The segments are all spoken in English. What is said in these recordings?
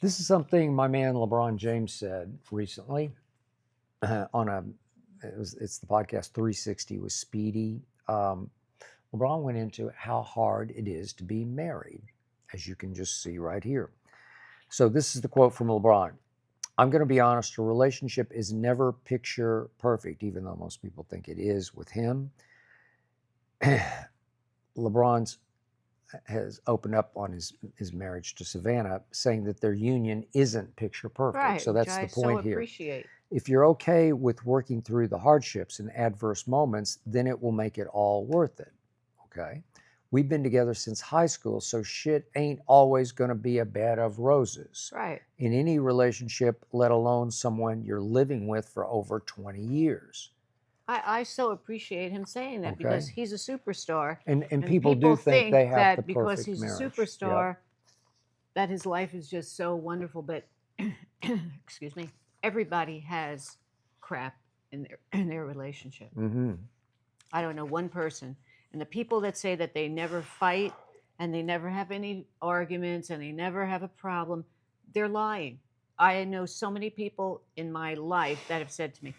This is something my man LeBron James said recently on it's the podcast 360 with Speedy. LeBron went into how hard it is to be married, as you can just see right here. So this is the quote from LeBron. I'm going to be honest, a relationship is never picture perfect, even though most people think it is with him. LeBron's has opened up on his marriage to Savannah, saying that their union isn't picture perfect. Right, So which that's I the so point here. appreciate. If you're okay with working through the hardships and adverse moments, then it will make it all worth it. Okay? We've been together since high school, so shit ain't always going to be a bed of roses. Right. In any relationship, let alone someone you're living with for over 20 years. I so appreciate him saying that Okay. because he's a superstar. And people do think they have the that because perfect he's a marriage. superstar, Yep. that his life is just so wonderful. But excuse me, everybody has crap in their relationship. Mm-hmm. I don't know one person. And the people that say that they never fight and they never have any arguments and they never have a problem, they're lying. I know so many people in my life that have said to me,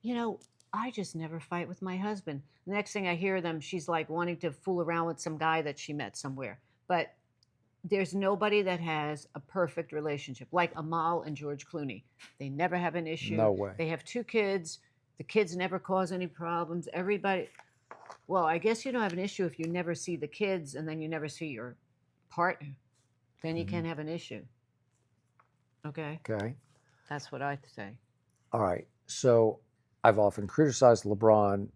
you know, I just never fight with my husband. The next thing I hear them, she's like wanting to fool around with some guy that she met somewhere. But there's nobody that has a perfect relationship like Amal and George Clooney. They never have an issue. No way. They have 2 kids. The kids never cause any problems. Everybody, well, I guess you don't have an issue if you never see the kids and then you never see your partner. Then you can't have an issue. Okay? Okay. That's what I say. All right. So I've often criticized LeBron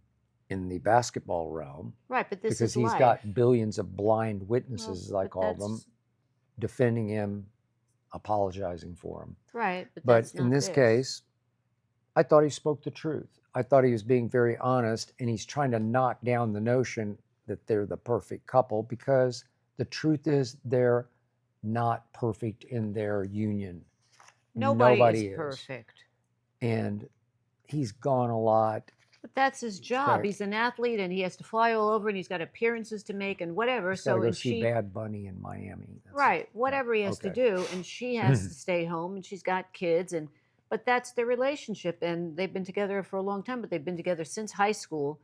in the basketball realm. Right, but this because is he's life. got billions of blind witnesses, as I but call them, that's- defending him, apologizing for him. Right, but But that's in not this case, I thought he spoke the truth. I thought he was being very honest, and he's trying to knock down the notion that they're the perfect couple because the truth is they're not perfect in their union. Nobody is perfect. And he's gone a lot. But that's his job. He's an athlete and he has to fly all over and he's got appearances to make and whatever. He's got to So go and see she Bad Bunny in Miami. right, whatever he has to Okay. do, and she has to stay home and she's got kids and but that's their relationship and they've been together for a long time, but they've been together since high school.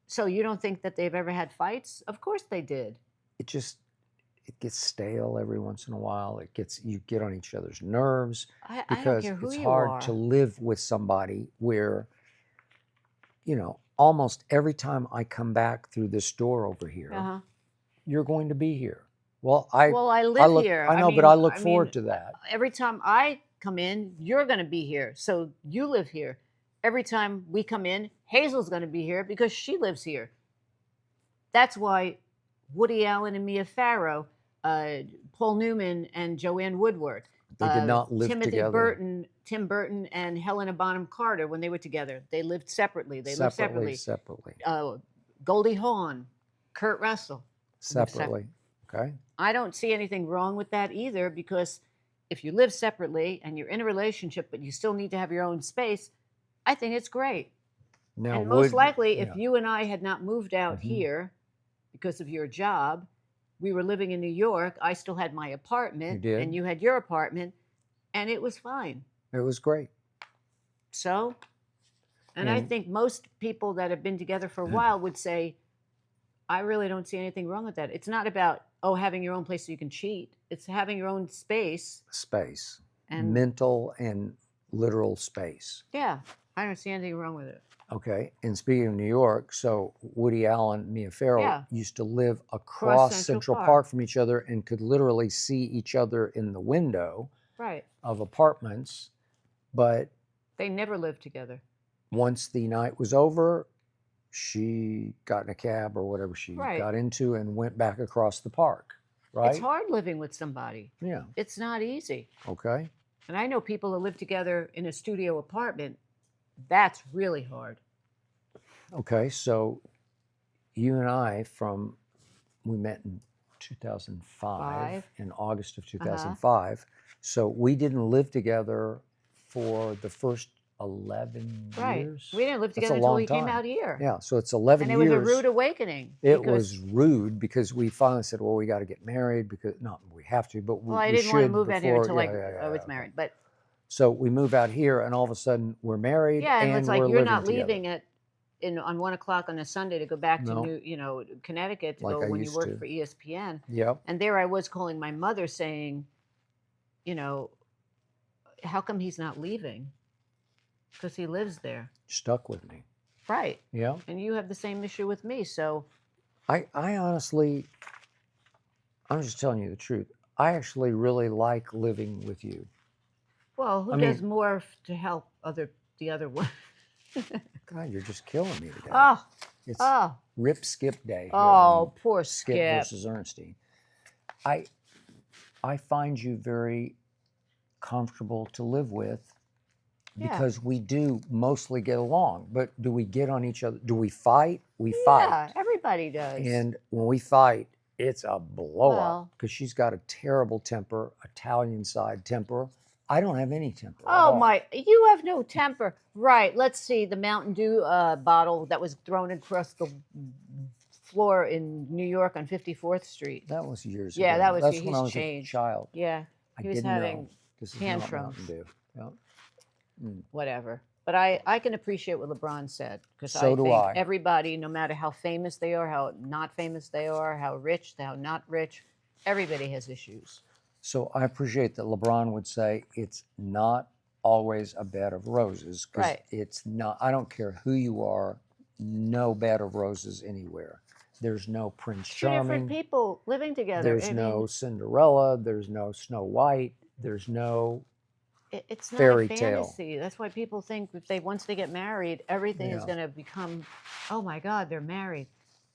So you don't think that they've ever had fights? Of course they did. It gets stale every once in a while. You get on each other's nerves I don't because care who it's you hard are. to live with somebody where, almost every time I come back through this door over here, Uh-huh. you're going to be here. Well, I live look, here. I know, but I look forward to that. Every time I come in, you're going to be here. So you live here. Every time we come in, Hazel's going to be here because she lives here. That's why Woody Allen and Mia Farrow, Paul Newman and Joanne Woodward, They did not live together. Tim Burton and Helena Bonham Carter, when they were together, they lived separately. Separately. Goldie Hawn, Kurt Russell. Separately. Okay. I don't see anything wrong with that either because if you live separately and you're in a relationship but you still need to have your own space, I think it's great. Now, and most likely, yeah. if you and I had not moved out Mhm. here because of your job, we were living in New York. I still had my apartment, You did. and you had your apartment, and it was fine. It was great. So, and I think most people that have been together for a while would say, I really don't see anything wrong with that. It's not about, having your own place so you can cheat. It's having your own space. Space. And mental and literal space. yeah, I don't see anything wrong with it. Okay. And speaking of New York, so Woody Allen, Mia Farrow used to live across Central Park from each other and could literally see each other in the window of apartments. But they never lived together. Once the night was over, she got in a cab or whatever she got into and went back across the park. Right? It's hard living with somebody. Yeah. It's not easy. Okay. And I know people that live together in a studio apartment. That's really hard. Okay, so you and I we met in 2005, in August of 2005. So we didn't live together for the first 11 Right. years. We didn't live That's a together until long he came time. out here. Yeah, so it's 11 And it was a years. rude awakening. It because, was rude because we finally said, well, we got to get married because, not we have to, but well, I we didn't want to should move out here before. until Yeah, I was okay. married. But So we move out here, and all of a sudden we're married, yeah, and and it's like we're you're living not together. leaving on 1 o'clock on a Sunday to go back to No, Connecticut to like go I when you used worked to. for ESPN. Yep, And there I was calling my mother saying, you know, how come he's not leaving? Because he lives there. stuck with me. Right. Yeah, And you have the same issue with me. So, I honestly, I'm just telling you the truth. I actually really like living with you. well, who I does mean, more to help the other one? God, you're just killing me today. Oh, It's oh, Rip Skip Day here oh, on poor Skip Skip. versus Ernestine. I I find you very comfortable to live with Yeah. because we do mostly get along. But do we get on each other? Do we fight? We Yeah, fight. everybody does. And when we fight, it's a blow up Well, because she's got a terrible temper, Italian side temper. I don't have any temper at oh all. my, you have no temper. Right. Let's see. The Mountain Dew bottle that was thrown across the floor in New York on 54th Street. That was years Yeah, ago. that was, That's he's when I was changed. a child. Yeah. I He was didn't having know. This is tantrums. not Mountain Dew. Yeah. Whatever. But I can appreciate what LeBron said because So I do think I. everybody, no matter how famous they are, how not famous they are, how rich, how not rich, everybody has issues. So I appreciate that LeBron would say it's not always a bed of roses because Right. it's not. I don't care who you are, no bed of roses anywhere. There's no Prince Two different Charming. people living together. There's I no mean, Cinderella. There's no Snow White. There's no it's not a fairy tale. fantasy. That's why people think if once they get married, everything is Yeah. going to become, oh my God, they're married.